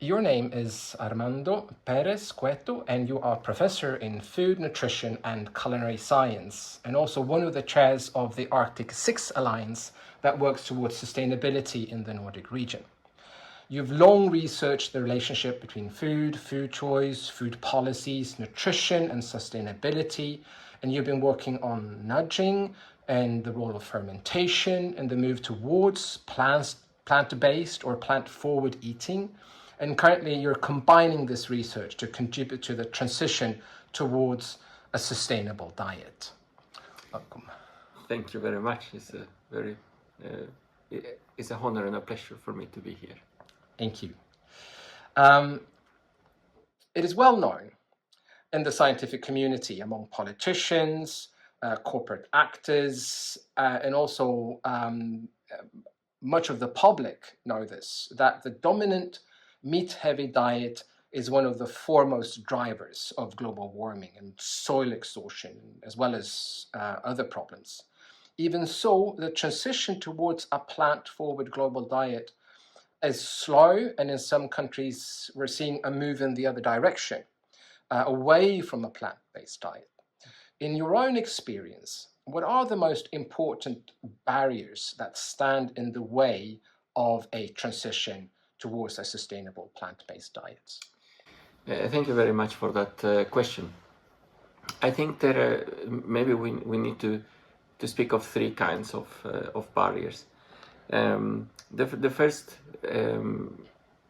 Your name is Armando Pérez-Cueto, and you are professor in food, nutrition, and culinary science, and also one of the chairs of the Arctic 6 Alliance that works towards sustainability in the Nordic region. You've long researched the relationship between food, food choice, food policies, nutrition, and sustainability, and you've been working on nudging and the role of fermentation and the move towards plant-based or plant-forward eating. And currently, you're combining this research to contribute to the transition towards a sustainable diet. Welcome. Thank you very much. It's an honor and a pleasure for me to be here. Thank you. It is well known in the scientific community among politicians, corporate actors, and also much of the public know this, that the dominant meat-heavy diet is one of the foremost drivers of global warming and soil exhaustion, as well as other problems. Even so, the transition towards a plant-forward global diet is slow, and in some countries we're seeing a move in the other direction, away from a plant-based diet. In your own experience, what are the most important barriers that stand in the way of a transition towards a sustainable plant-based diet? Thank you very much for that question. I think that maybe we need to speak of three kinds of barriers. The first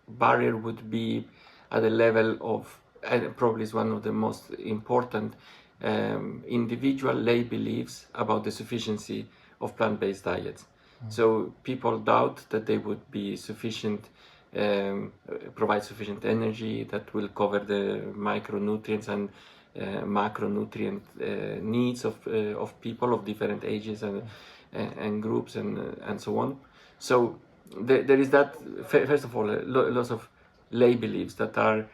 barrier would be at the level of, and probably is one of the most important, individual lay beliefs about the sufficiency of plant-based diets. So people doubt that they would be sufficient, provide sufficient energy that will cover the micronutrients and macronutrient needs of people of different ages and groups and so on. So there is that, first of all, lots of lay beliefs that are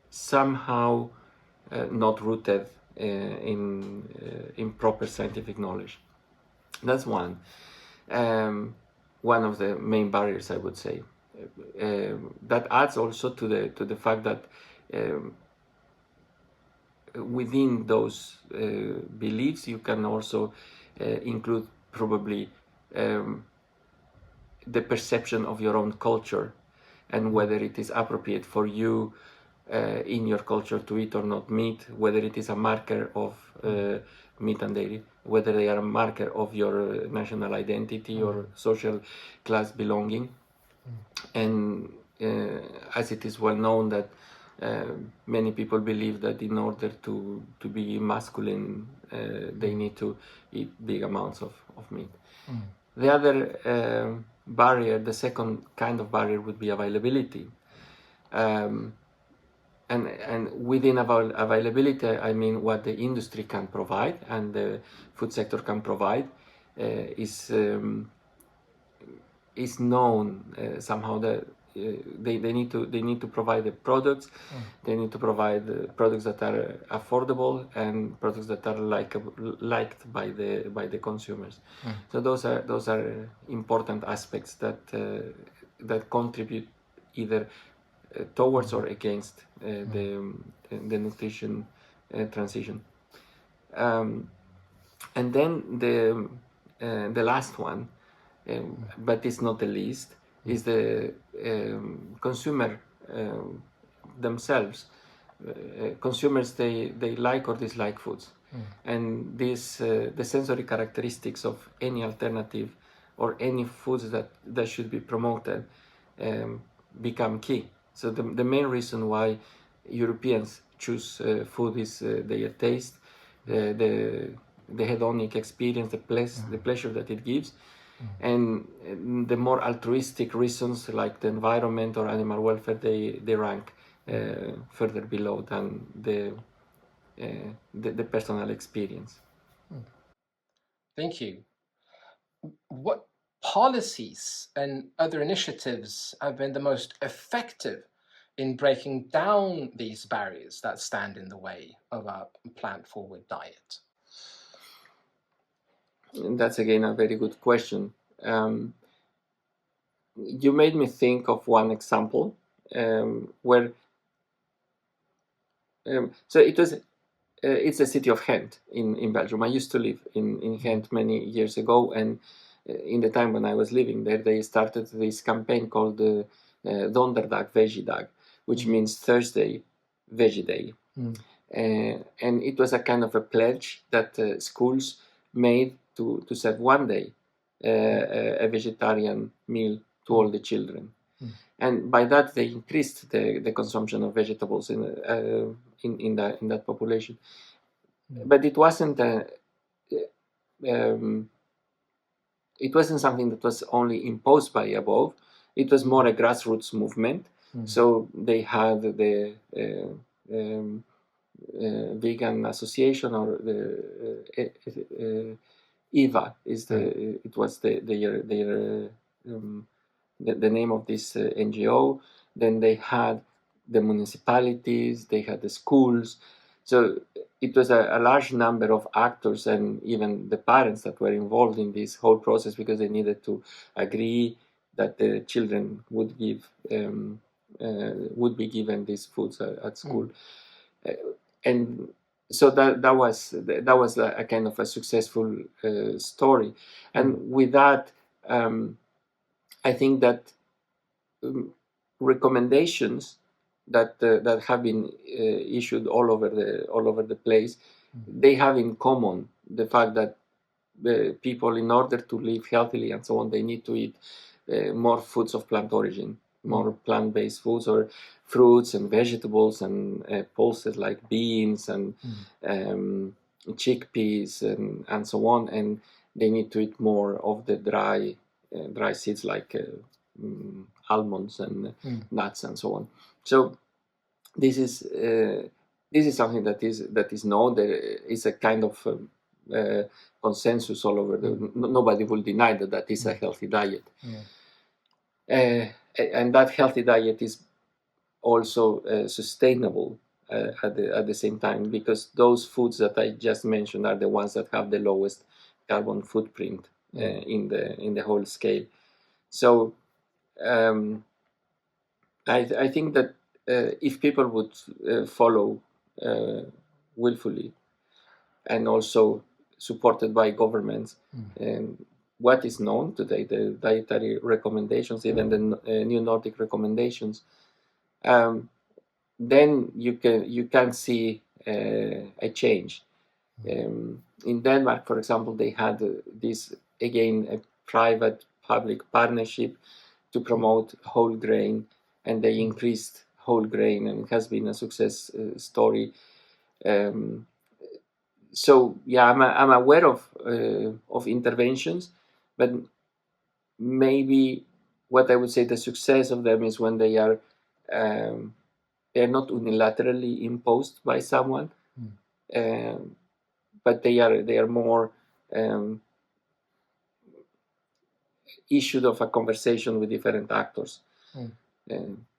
somehow not rooted in proper scientific knowledge. That's one of the main barriers, I would say. That adds also to the fact that within those beliefs you can also include probably the perception of your own culture and whether it is appropriate for you in your culture to eat or not meat, whether it is a marker of meat and dairy, whether they are a marker of your national identity or social class belonging. And as it is well known that many people believe that in order to be masculine, they need to eat big amounts of meat. The other barrier, the second kind of barrier, would be availability. And within availability, I mean what the industry can provide and the food sector can provide is known somehow that they need to provide the products. They need to provide products that are affordable and products that are liked by the consumers. So those are important aspects that contribute either towards or against the nutrition transition. And then the last one, but it's not the least, is the consumer themselves. Consumers, they like or dislike foods, and this the sensory characteristics of any alternative or any foods that should be promoted become key. So the main reason why Europeans choose food is their taste, the hedonic experience, the pleasure that it gives, and the more altruistic reasons like the environment or animal welfare, they rank further below than the personal experience. Thank you. What policies and other initiatives have been the most effective in breaking down these barriers that stand in the way of a plant-forward diet? And that's again a very good question. you made me think of one example where so it was it's the city of Ghent in Belgium. I used to live in Ghent many years ago, and in the time when I was living there, they started this campaign called Donderdag Veggie which means Thursday Veggie Day. And it was a kind of a pledge that schools made to serve one day a vegetarian meal to all the children. And by that they increased the consumption of vegetables in that population. But it wasn't it wasn't something that was only imposed by above. It was more a grassroots movement. So they had the vegan association, or the EVA is it was their the name of this NGO. Then they had the municipalities, they had the schools. So it was a large number of actors, and even the parents that were involved in this whole process, because they needed to agree that the children would be given these foods at school. And so that was a kind of a successful story. And with that, I think that recommendations that have been issued all over the place, they have in common the fact that people, in order to live healthily and so on, they need to eat more foods of plant origin, more plant-based foods, or fruits and vegetables and pulses like beans and chickpeas and so on. And they need to eat more of the dry seeds like almonds and nuts and so on. So this is something that is known. There is a kind of consensus all over. Nobody will deny that is a healthy diet. And that healthy diet is also sustainable at the same time, because those foods that I just mentioned are the ones that have the lowest carbon footprint in the whole scale. So I think that if people would follow willfully, and also supported by governments, and what is known today, the dietary recommendations, even the new Nordic recommendations, then you can see a change. In Denmark, for example, they had this, again, a private-public partnership to promote whole grain, and they increased whole grain, and it has been a success story. So yeah, I'm aware of interventions, but maybe what I would say the success of them is when they're not unilaterally imposed by someone, but they are more issued of a conversation with different actors.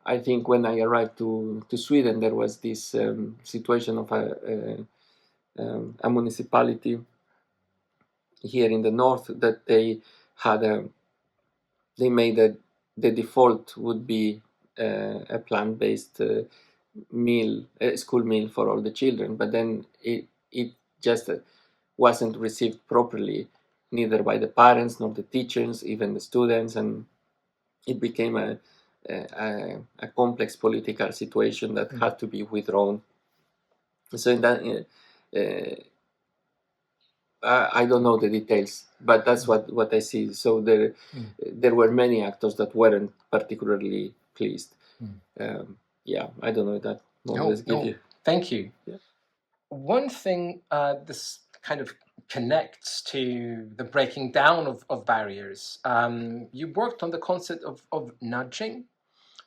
I think when I arrived to Sweden, there was this situation of a municipality here in the north that they made the default would be a plant-based meal, a school meal for all the children, but then it just wasn't received properly, neither by the parents nor the teachers, even the students, and it became a complex political situation that had to be withdrawn. So in that, I don't know the details, but that's what I see. So there were many actors that weren't particularly pleased. Yeah, I don't know if that more or less give you. Thank you. Yeah. One thing this kind of connects to the breaking down of barriers. You worked on the concept of nudging.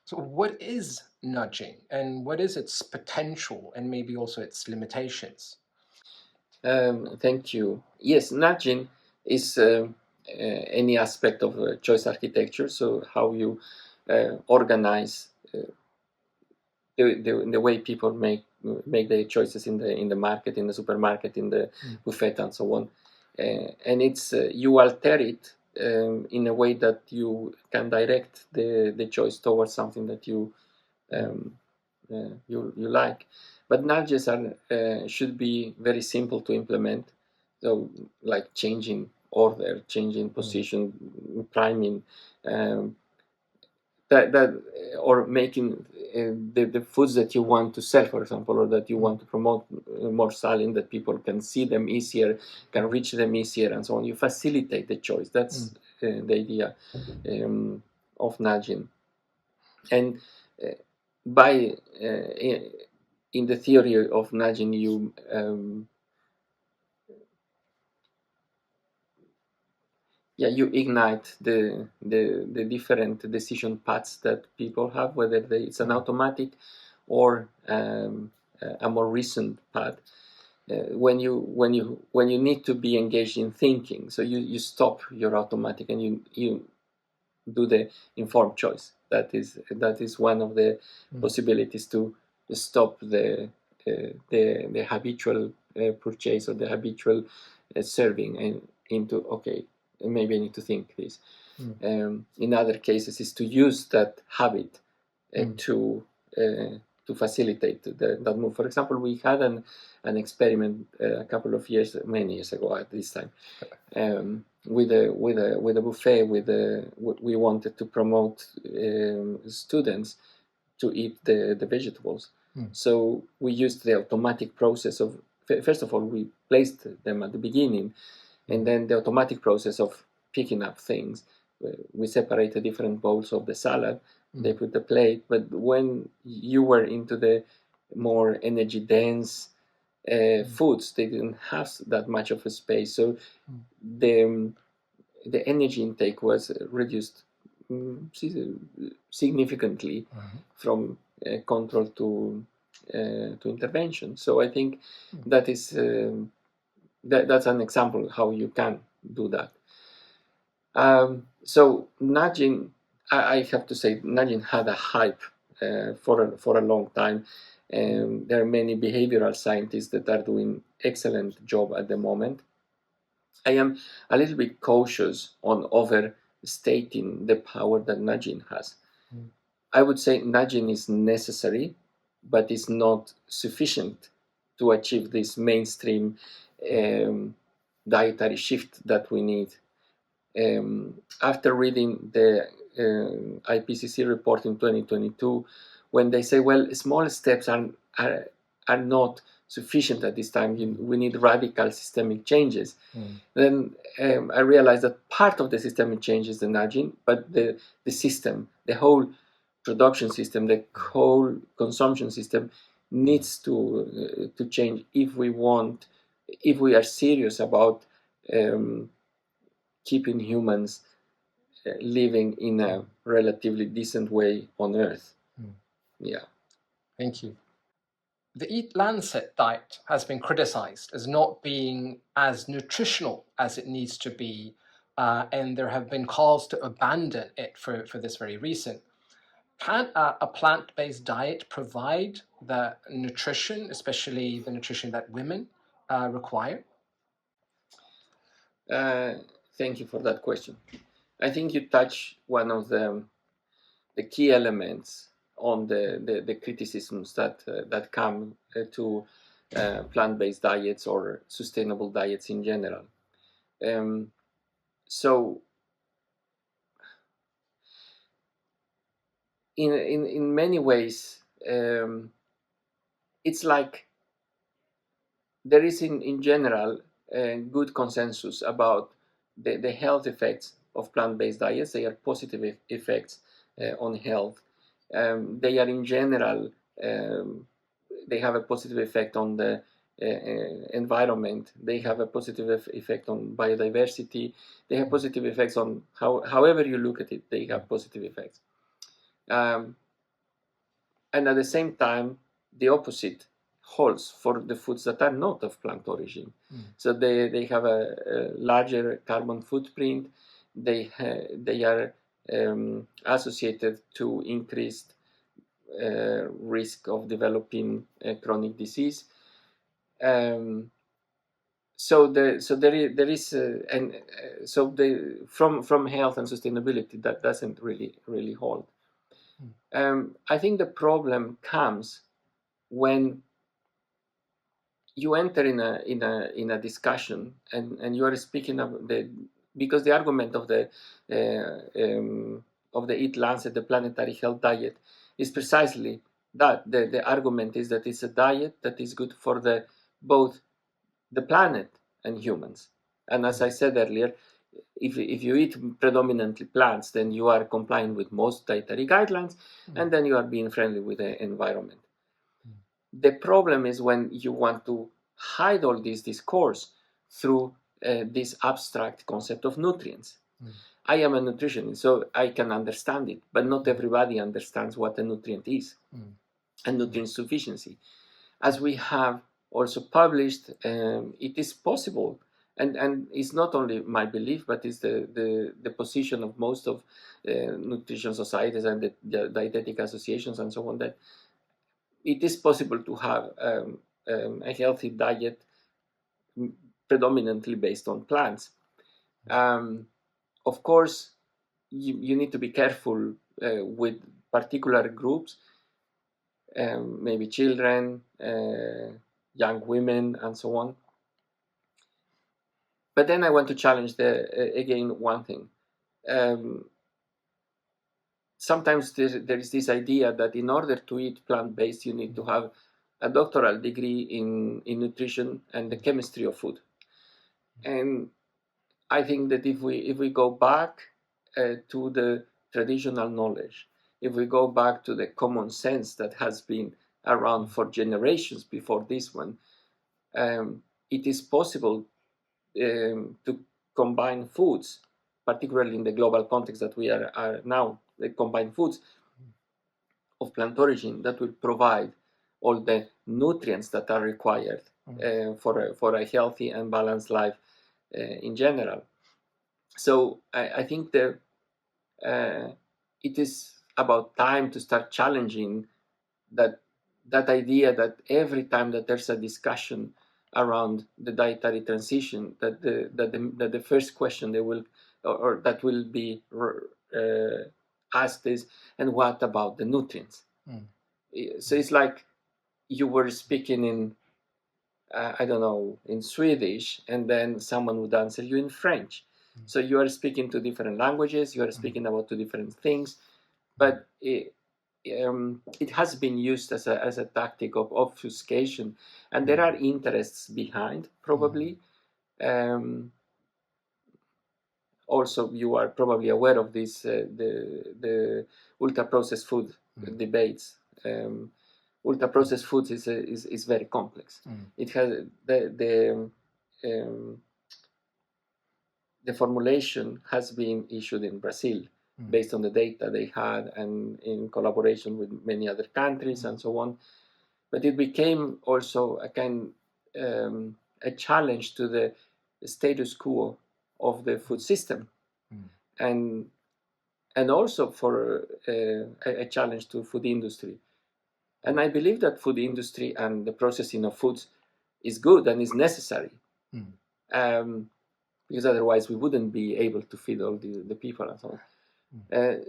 So what is nudging, and what is its potential, and maybe also its limitations? Thank you. Yes, nudging is any aspect of choice architecture. So how you organize the way people make their choices in the market, in the supermarket, in the buffet, and so on. And it's you alter it in a way that you can direct the choice towards something that you like. But nudges should be very simple to implement. So, like changing order, changing position, priming, um, that or making the foods that you want to sell, for example, or that you want to promote more selling, that people can see them easier, can reach them easier, and so on. You facilitate the choice. That's the idea of nudging. And by in the theory of nudging, you you ignite the different decision paths that people have, whether it's an automatic or a more recent path. When you need to be engaged in thinking, so you stop your automatic and you do the informed choice. That is one of the possibilities to stop the habitual purchase or the habitual serving and into, okay, maybe I need to think this. In other cases, is to use that habit to facilitate that move. For example, we had an experiment a couple of many years ago at this time, with a buffet. We wanted to promote students to eat the vegetables. So we used the automatic process of, first of all, we placed them at the beginning, and then the automatic process of picking up things. We separated different bowls of the salad. They put the plate, but when you were into the more energy dense foods, they didn't have that much of a space, so the energy intake was reduced significantly from control to intervention. So I think that is that's an example how you can do that. So nudging, I have to say, nudging had a hype for a long time. There are many behavioral scientists that are doing excellent job at the moment. I am a little bit cautious on overstating the power that nudging has. I would say nudging is necessary, but it's not sufficient to achieve this mainstream dietary shift that we need. After reading the IPCC report in 2022, when they say, well, small steps are not sufficient at this time, we need radical systemic changes, then I realized that part of the systemic change is the nudging, but the system, the whole production system, the whole consumption system needs to change if we are serious about keeping humans living in a relatively decent way on Earth. Yeah. Thank you. The Eat Lancet diet has been criticized as not being as nutritional as it needs to be, and there have been calls to abandon it for this very reason. Can a plant-based diet provide the nutrition, especially the nutrition that women require? Thank you for that question. I think you touch one of the key elements on the criticisms that come to plant-based diets or sustainable diets in general. So in many ways, it's like there is in general good consensus about the health effects of plant-based diets. They are positive effects on health. They are in general, they have a positive effect on the environment. They have a positive effect on biodiversity. They have positive effects on however you look at it, they have positive effects. And at the same time, the opposite holds for the foods that are not of plant origin. So they have a larger carbon footprint. They are associated to increased risk of developing chronic disease. so there is and so the from health and sustainability, that doesn't really hold. I think the problem comes when you enter in a discussion, and you are speaking of because the argument of the Eat Lancet, the planetary health diet, is precisely that. The argument is that it's a diet that is good for both the planet and humans. And as I said earlier, if you eat predominantly plants, then you are complying with most dietary guidelines, and then you are being friendly with the environment. The problem is when you want to hide all this discourse through this abstract concept of nutrients. I am a nutritionist, so I can understand it, but not everybody understands what a nutrient is and nutrient sufficiency. As we have also published, it is possible, and it's not only my belief, but it's the position of most of nutrition societies and the dietetic associations and so on, that it is possible to have a healthy diet predominantly based on plants. Of course, you need to be careful with particular groups, maybe children, young women, and so on. But then I want to challenge again one thing. Sometimes there is this idea that in order to eat plant-based, you need to have a doctoral degree in nutrition and the chemistry of food. And I think that if we go back to the traditional knowledge, if we go back to the common sense that has been around for generations before this one, it is possible to combine foods, particularly in the global context that we are now, the combined foods of plant origin that will provide all the nutrients that are required for a healthy and balanced life in general. So I think that it is about time to start challenging that idea that every time that there's a discussion around the dietary transition, that the first question they will or that will be asked is, and what about the nutrients? So it's like you were speaking in I don't know, in Swedish, and then someone would answer you in French. So you are speaking two different languages, you are speaking about two different things, but it has been used as a tactic of obfuscation, and there are interests behind, probably. Also, you are probably aware of this, the ultra-processed food debates. Ultra-processed foods is very complex. It has the formulation has been issued in Brazil based on the data they had and in collaboration with many other countries and so on. But it became also a challenge to the status quo of the food system, and also for a challenge to food industry. And I believe that food industry and the processing of foods is good and is necessary, because otherwise we wouldn't be able to feed all the people and so on.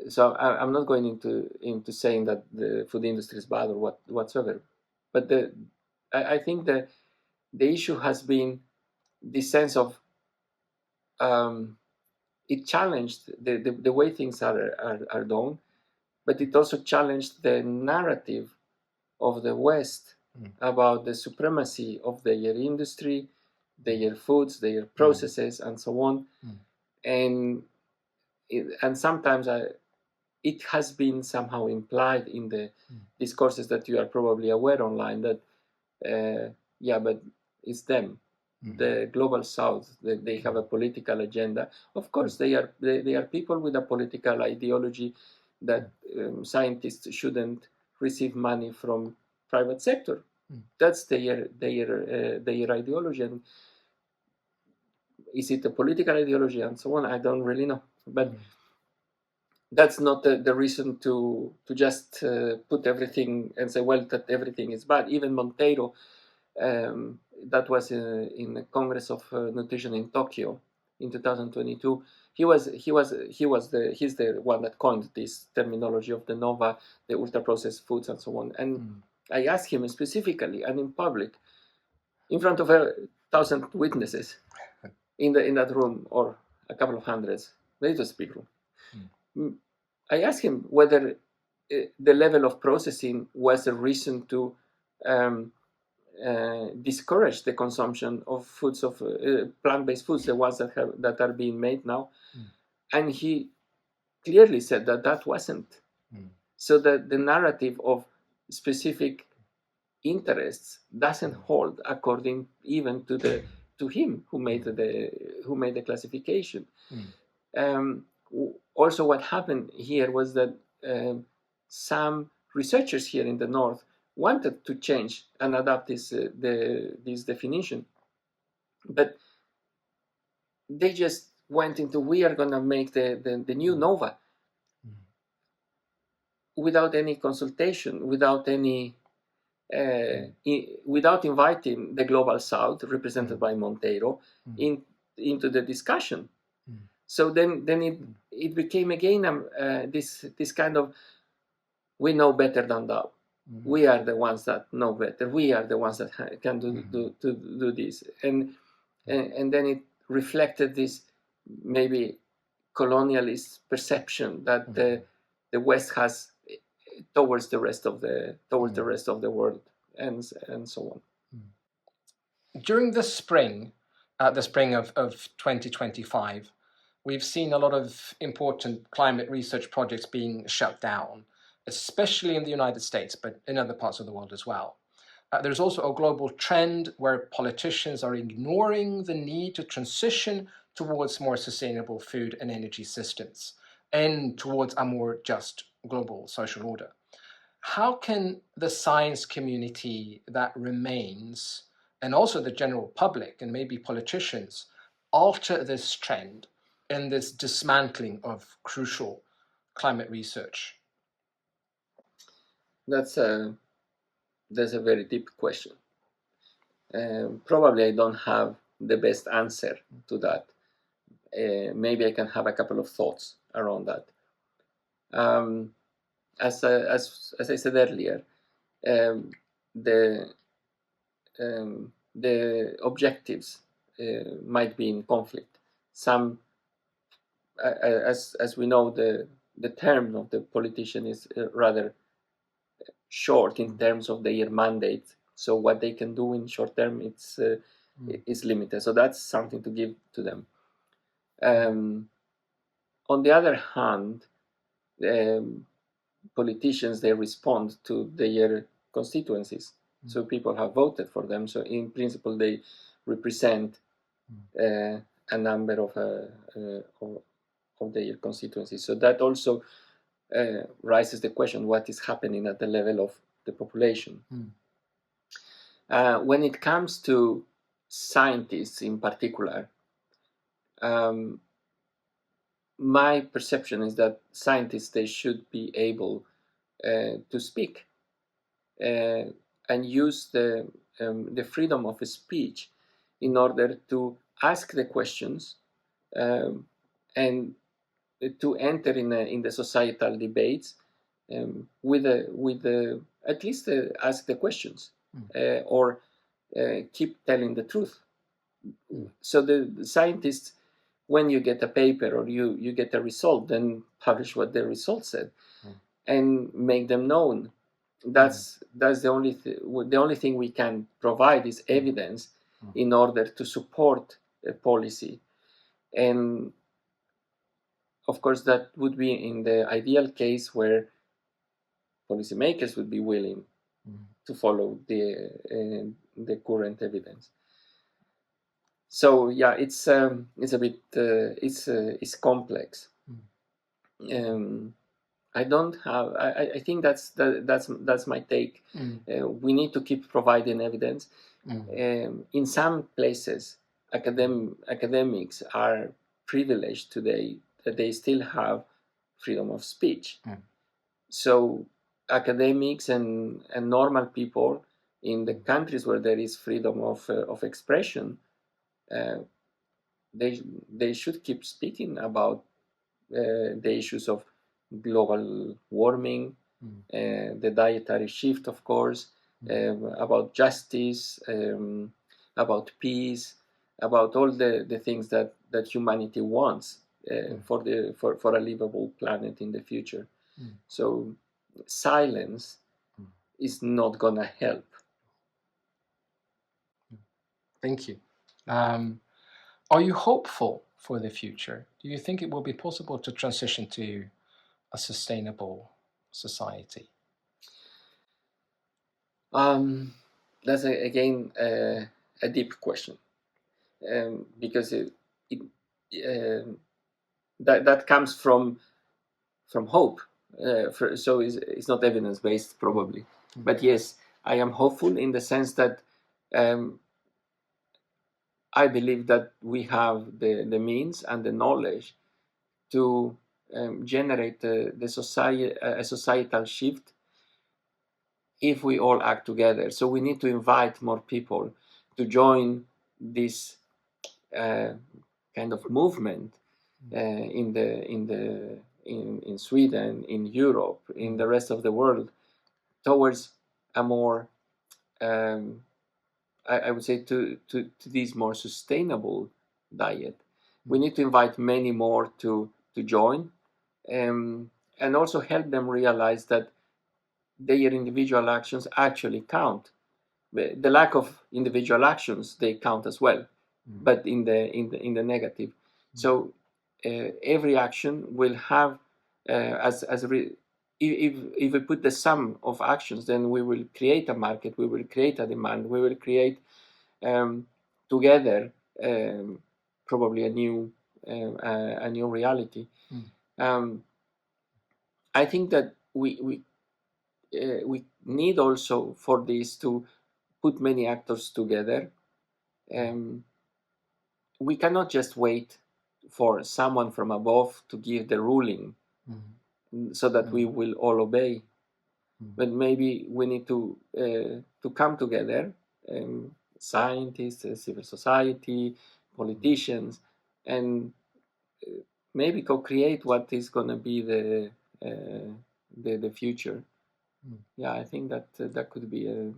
So I'm not going into saying that the food industry is bad or whatsoever, but I think the issue has been this sense of it challenged the way things are done, but it also challenged the narrative of the West about the supremacy of their industry, their foods, their processes, and so on. And sometimes it has been somehow implied in the discourses that you are probably aware online that, but it's them, the global South, they have a political agenda. Of course, they are people with a political ideology that scientists shouldn't receive money from private sector. That's their ideology. And is it a political ideology and so on? I don't really know. But that's not the reason to just put everything and say, well, that everything is bad. Even Monteiro that was in the Congress of Nutrition in Tokyo in 2022. He's the one that coined this terminology of the NOVA, the ultra processed foods and so on. And I asked him specifically and in public, in front of 1,000 witnesses in that room, or a couple of hundreds, but it was a big room. I asked him whether the level of processing was a reason to discourage the consumption of foods, of plant-based foods, the ones that are being made now, and he clearly said that wasn't. So that the narrative of specific interests doesn't hold, according even to him who made the classification. Also, what happened here was that some researchers here in the north wanted to change and adapt this definition, but they just went into, we are going to make the new NOVA without any consultation, without any without inviting the global south, represented by Monteiro, into the discussion. So then it became again this kind of, we know better than thou. We are the ones that know better. We are the ones that can do this, and then it reflected this maybe colonialist perception that the West has towards the rest of the world, and so on. During the spring of 2025, we've seen a lot of important climate research projects being shut down, especially in the United States, but in other parts of the world as well. There's also a global trend where politicians are ignoring the need to transition towards more sustainable food and energy systems and towards a more just global social order. How can the science community that remains, and also the general public and maybe politicians, alter this trend and this dismantling of crucial climate research? That's a very deep question. Probably I don't have the best answer to that. Maybe I can have a couple of thoughts around that. As I said earlier, the objectives might be in conflict. Some, as we know, the term of the politician is rather short in terms of their mandate. So what they can do in short term, is limited. So that's something to give to them. On the other hand, politicians, they respond to their constituencies. So people have voted for them. So in principle, they represent a number of their constituencies. So that also raises the question: what is happening at the level of the population? When it comes to scientists in particular, my perception is that scientists, they should be able to speak and use the freedom of speech in order to ask the questions and to enter in the societal debates with at least ask the questions or keep telling the truth. So the scientists, when you get a paper or you get a result, then publish what the result said and make them known. That's the only thing we can provide is evidence in order to support a policy. And of course, that would be in the ideal case where policymakers would be willing to follow the current evidence. So yeah, it's a bit it's complex. I don't have. I think that's my take. We need to keep providing evidence. In some places, academics are privileged today that they still have freedom of speech. So academics and normal people in the countries where there is freedom of expression, they should keep speaking about the issues of global warming, the dietary shift, of course, about justice, about peace, about all the things that humanity wants for a livable planet in the future. So silence is not gonna help. Thank you. Are you hopeful for the future? Do you think it will be possible to transition to a sustainable society? That's again a deep question, because that comes from hope. So it's not evidence based, probably. But yes, I am hopeful in the sense that I believe that we have the means and the knowledge to generate a societal shift if we all act together. So we need to invite more people to join this kind of movement in Sweden, in Europe, in the rest of the world, towards a more I would say to this more sustainable diet. We need to invite many more to join, and also help them realize that their individual actions actually count. The lack of individual actions, they count as well, but in the negative. So every action will have if we put the sum of actions, then we will create a market, we will create a demand, we will create together probably a new reality. I think that we need also for this to put many actors together. We cannot just wait for someone from above to give the ruling so that we will all obey. But maybe we need to come together, scientists, civil society, politicians, and maybe co-create what is going to be the future. Yeah, I think that that could be a.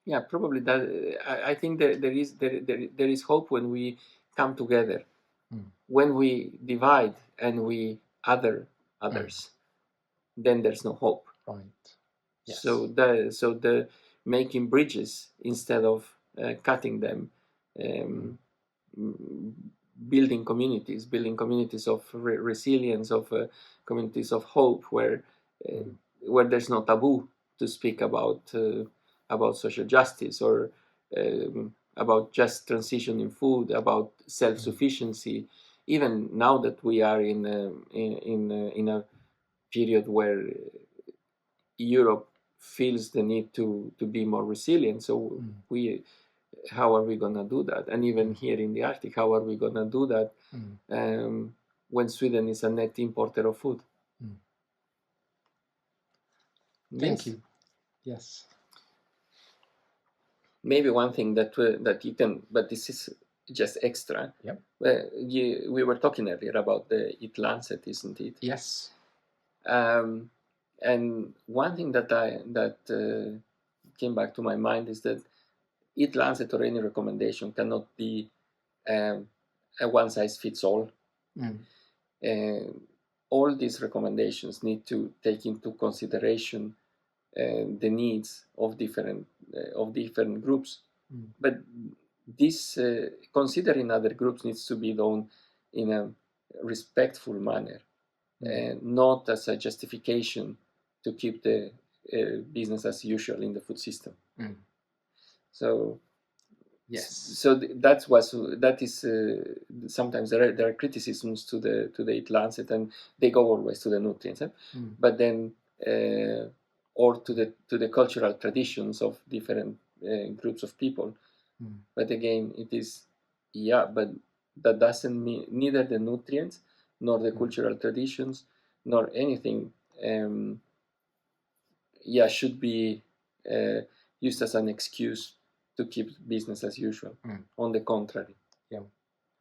Yeah, probably that. I think there is hope when we come together. When we divide and we others, then there's no hope. Right. Yes. So the making bridges instead of cutting them, building communities of resilience, of communities of hope, where there's no taboo to speak about social justice, or about just transition in food, about self-sufficiency. Even now that we are in a period where Europe feels the need to be more resilient, so how are we going to do that? And even here in the Arctic, how are we going to do that when Sweden is a net importer of food? Thank you. Yes. Maybe one thing that you can, but this is just extra. Yep. We were talking earlier about the Eat Lancet, isn't it? Yes. And one thing that came back to my mind is that Eat Lancet or any recommendation cannot be a one-size-fits-all. All these recommendations need to take into consideration the needs of different groups. But this considering other groups needs to be done in a respectful manner, and not as a justification to keep the business as usual in the food system. So yes, so that is sometimes there are criticisms to the Eat Lancet, and they go always to the nutrients, but then or to the cultural traditions of different groups of people. But again, it is but that doesn't mean neither the nutrients nor the cultural traditions nor anything should be used as an excuse to keep business as usual. Mm. On the contrary. Yeah.